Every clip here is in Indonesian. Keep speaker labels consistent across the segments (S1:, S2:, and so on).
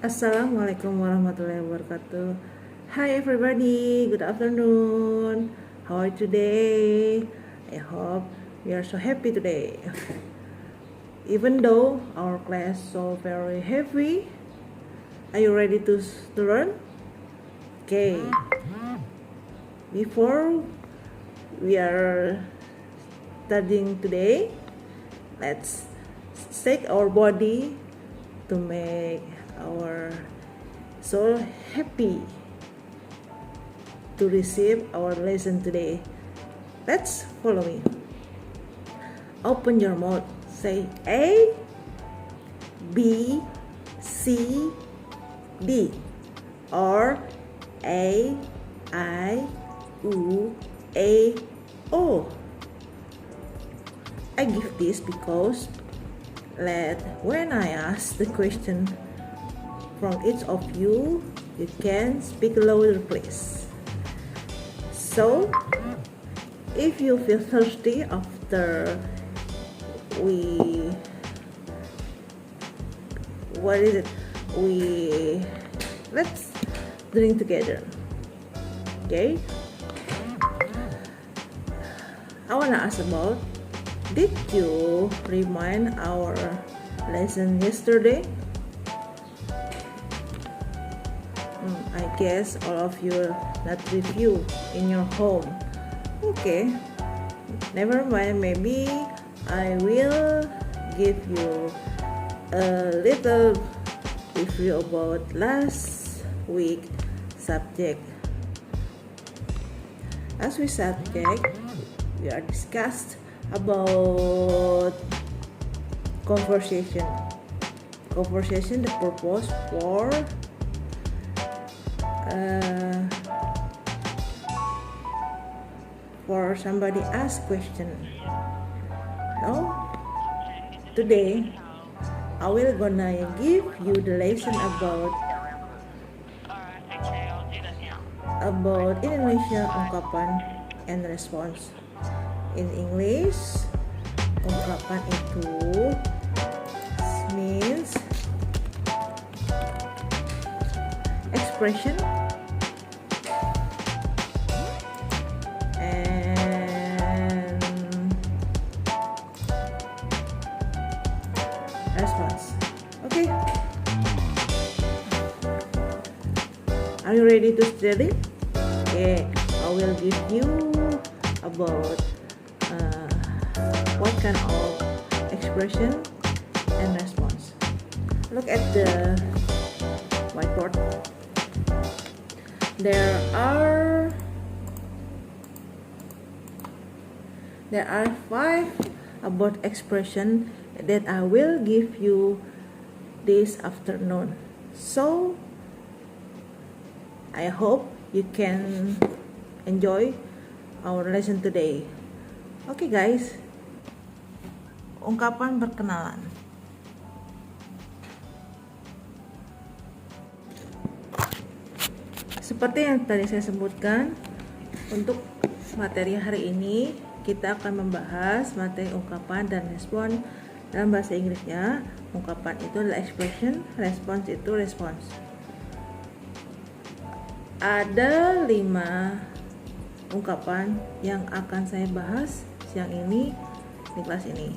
S1: Assalamualaikum warahmatullahi wabarakatuh. Hi everybody, good afternoon. How are you today? I hope we are so happy today. Even though our class so very heavy, are you ready to learn? Okay. Before we are studying today, let's shake our body to make our soul happy to receive our lesson today. Let's follow me. Open your mouth. Say A, B, C, D, or A, I, U, A, O. I give this because when I ask the question from each of you, you can speak louder please. So, if you feel thirsty after let's drink together. Okay? I wanna ask about, did you remind our lesson yesterday? I guess all of you not review in your home. Okay, never mind. Maybe I will give you a little review about last week subject. As we subject, we are discussed about conversation. Conversation, the purpose for somebody ask question. Now, today I will gonna give you the lesson about Indonesia ungkapan and response. In English, ungkapan itu means expression and response. Okay, are you ready to study? Okay, I will give you about what kind of expression and response. Look at the whiteboard. There are 5 about expression that I will give you this afternoon. So I hope you can enjoy our lesson today. Okay guys, ungkapan perkenalan. Seperti yang tadi saya sebutkan, untuk materi hari ini kita akan membahas materi ungkapan dan respon dalam bahasa Inggrisnya. Ungkapan itu adalah expression, response itu response. Ada 5 ungkapan yang akan saya bahas siang ini di kelas ini.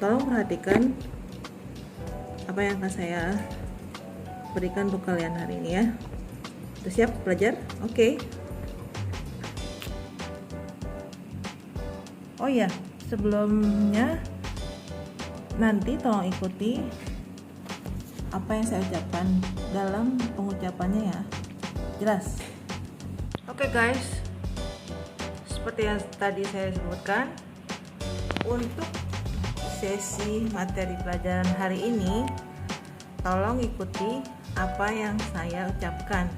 S1: Tolong perhatikan apa yang akan saya berikan untuk kalian hari ini ya. Sudah siap belajar? Oke. Oh ya, sebelumnya nanti tolong ikuti apa yang saya ucapkan dalam pengucapannya ya. Jelas? Oke guys, seperti yang tadi saya sebutkan, untuk sesi materi pelajaran hari ini tolong ikuti apa yang saya ucapkan.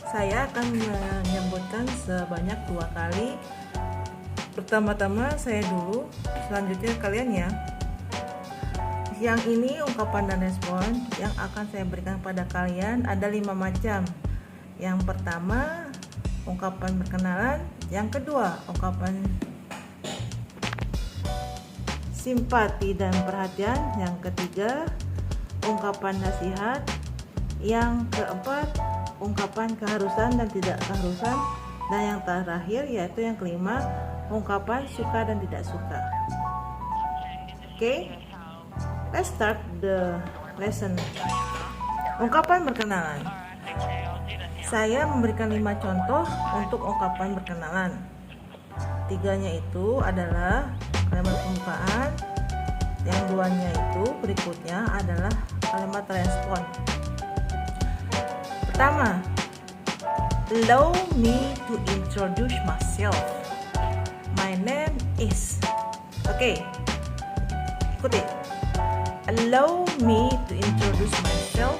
S1: Saya akan menyebutkan sebanyak 2 kali. Pertama-tama saya dulu, selanjutnya kalian ya. Yang ini ungkapan dan respon yang akan saya berikan pada kalian ada 5 macam. Yang pertama, ungkapan perkenalan. Yang kedua, ungkapan simpati dan perhatian. Yang ketiga, ungkapan nasihat. Yang keempat, ungkapan keharusan dan tidak keharusan. Dan yang terakhir yaitu yang kelima, ungkapan suka dan tidak suka. Oke, let's start the lesson. Ungkapan berkenalan. Saya memberikan 5 contoh untuk ungkapan berkenalan. 3-nya itu adalah kalimat pembukaan, yang 2-nya itu berikutnya adalah kalimat respon. Pertama, allow me to introduce myself. My name is. Oke, ikuti. Allow me to introduce myself.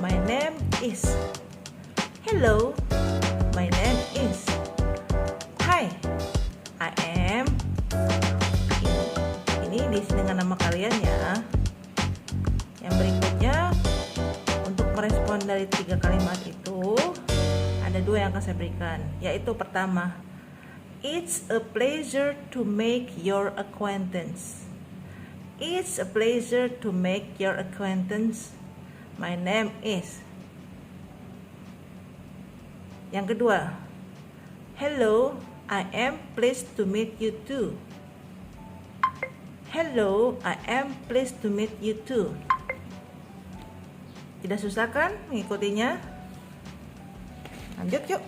S1: My name is. Hello, my name is. Hi, I am. Ini diisi dengan nama kalian ya. Yang berikutnya, untuk merespon dari 3 kalimat itu, ada 2 yang akan saya berikan. Yaitu pertama, it's a pleasure to make your acquaintance. It's a pleasure to make your acquaintance. My name is. Yang kedua, hello, I am pleased to meet you too. Hello, I am pleased to meet you too. Tidak susah kan mengikutinya? Lanjut yuk.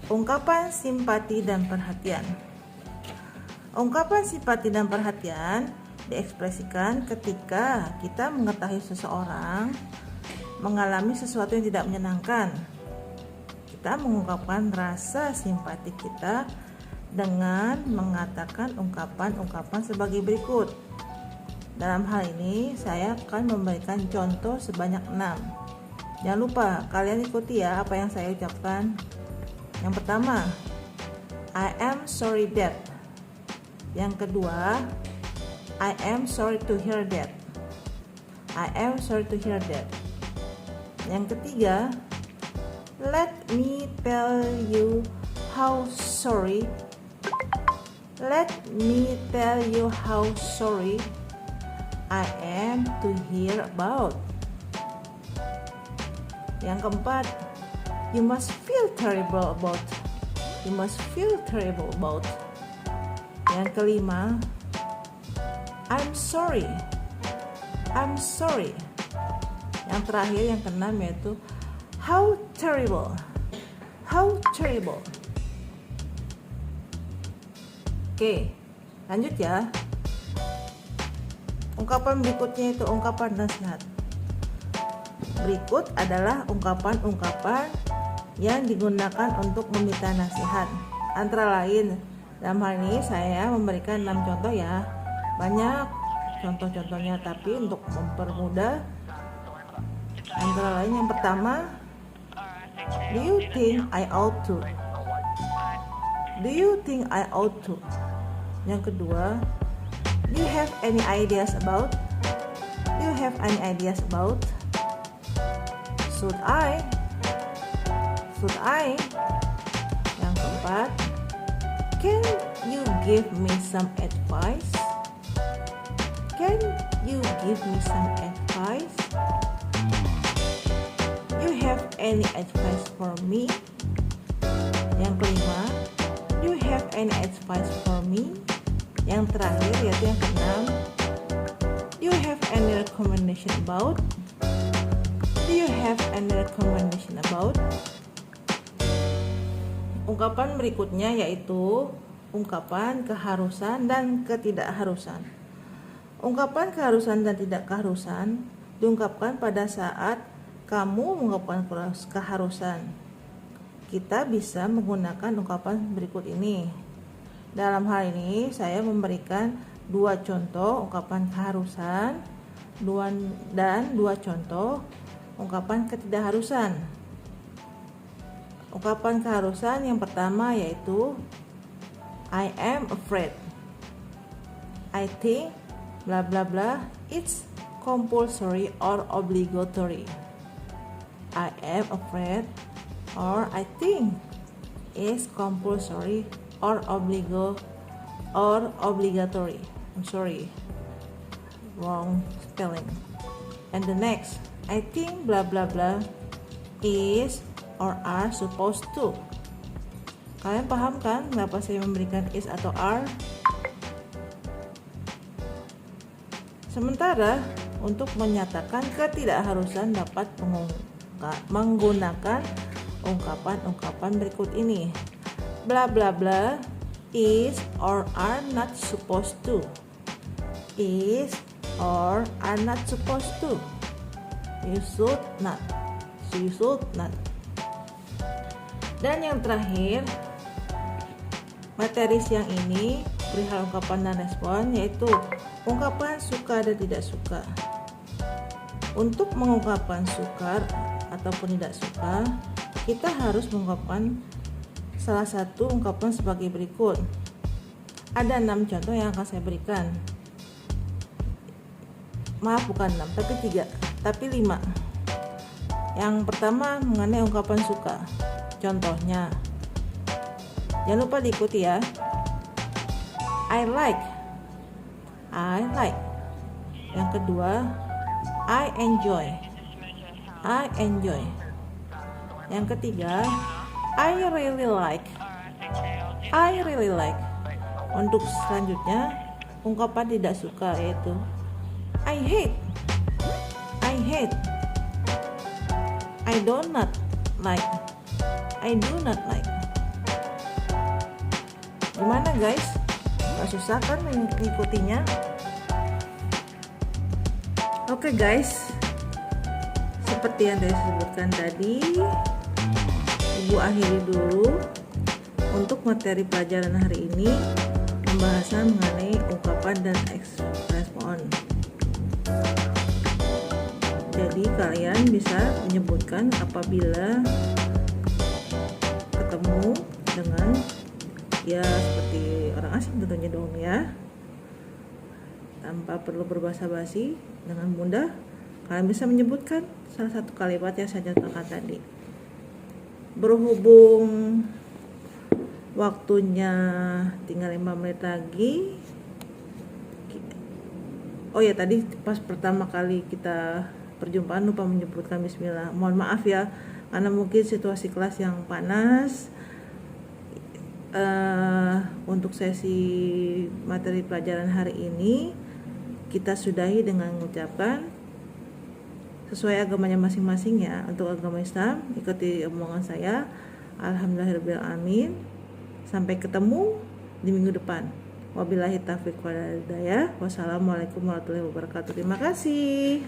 S1: Ungkapan simpati dan perhatian. Ungkapan simpati dan perhatian diekspresikan ketika kita mengetahui seseorang mengalami sesuatu yang tidak menyenangkan. Kita mengungkapkan rasa simpati kita dengan mengatakan ungkapan-ungkapan sebagai berikut. Dalam hal ini saya akan memberikan contoh sebanyak 6. Jangan lupa kalian ikuti ya apa yang saya ucapkan. Yang pertama, I am sorry that. Yang kedua, I am sorry to hear that. I am sorry to hear that. Yang ketiga, let me tell you how sorry. Let me tell you how sorry I am to hear about. Yang keempat, you must feel terrible about. You must feel terrible about. Yang kelima, I'm sorry. I'm sorry. Yang terakhir, yang keenam yaitu how terrible. How terrible. Oke, lanjut ya. Ungkapan berikutnya itu ungkapan nasihat. Berikut adalah ungkapan-ungkapan yang digunakan untuk meminta nasihat. Antara lain, dalam hal ini saya memberikan 6 contoh ya. Banyak contoh-contohnya, tapi untuk mempermudah, antara lain yang pertama, do you think I ought to? Do you think I ought to? Yang kedua, do you have any ideas about? Do you have any ideas about? Should I? Should I? Yang keempat, can you give me some advice? Can you give me some advice? You have any advice for me? Yang kelima, do you have any advice for me? Yang terakhir yaitu yang keenam, do you have any recommendation about? Do you have any recommendation about? Ungkapan berikutnya yaitu ungkapan keharusan dan ketidakharusan. Ungkapan keharusan dan tidak keharusan diungkapkan pada saat kamu mengungkapkan keharusan. Kita bisa menggunakan ungkapan berikut ini. Dalam hal ini saya memberikan 2 contoh ungkapan keharusan dan 2 contoh ungkapan ketidakharusan. Ungkapan keharusan yang pertama yaitu I am afraid. I think bla bla bla it's compulsory or obligatory. I am afraid or I think it's compulsory or or obligatory. I'm sorry, wrong spelling. And the next, I think blah blah blah is or are supposed to. Kalian paham kan kenapa saya memberikan is atau are? Sementara untuk menyatakan ketidakharusan dapat menggunakan ungkapan-ungkapan berikut ini. Blah blah blah is or are not supposed to. Is or are not supposed to. You should not. You should not. Dan yang terakhir, materi siang ini perihal ungkapan dan respon, yaitu ungkapan suka dan tidak suka. Untuk mengungkapkan suka ataupun tidak suka, kita harus mengungkapkan salah satu ungkapan sebagai berikut. Ada 6 contoh yang akan saya berikan. Maaf, bukan 6, tapi 3, tapi 5. Yang pertama mengenai ungkapan suka. Contohnya, jangan lupa diikuti ya. I like. I like. Yang kedua, I enjoy. I enjoy. Yang ketiga, I really like. I really like. Untuk selanjutnya, ungkapan tidak suka yaitu I hate. I hate. I do not like. I do not like. Gimana guys? Gak susah kan mengikutinya? Oke guys, seperti yang saya sebutkan tadi, Ibu akhiri dulu untuk materi pelajaran hari ini, pembahasan mengenai ungkapan dan respon. Jadi kalian bisa menyebutkan apabila ketemu dengan ya seperti orang asing tentunya dong ya, tanpa perlu berbahasa basi, dengan mudah kalian bisa menyebutkan salah satu kalimat yang saya contohkan tadi. Berhubung waktunya tinggal 5 menit lagi, oh ya tadi pas pertama kali kita perjumpaan lupa menyebutkan bismillah. Mohon maaf ya, karena mungkin situasi kelas yang panas. Untuk sesi materi pelajaran hari ini kita sudahi dengan mengucapkan sesuai agamanya masing-masing ya. Untuk agama Islam, ikuti omongan saya. Alhamdulillahirrahmanirrahim. Sampai ketemu di minggu depan. Wabillahi taufiq wal hidayah. Wassalamualaikum warahmatullahi wabarakatuh. Terima kasih.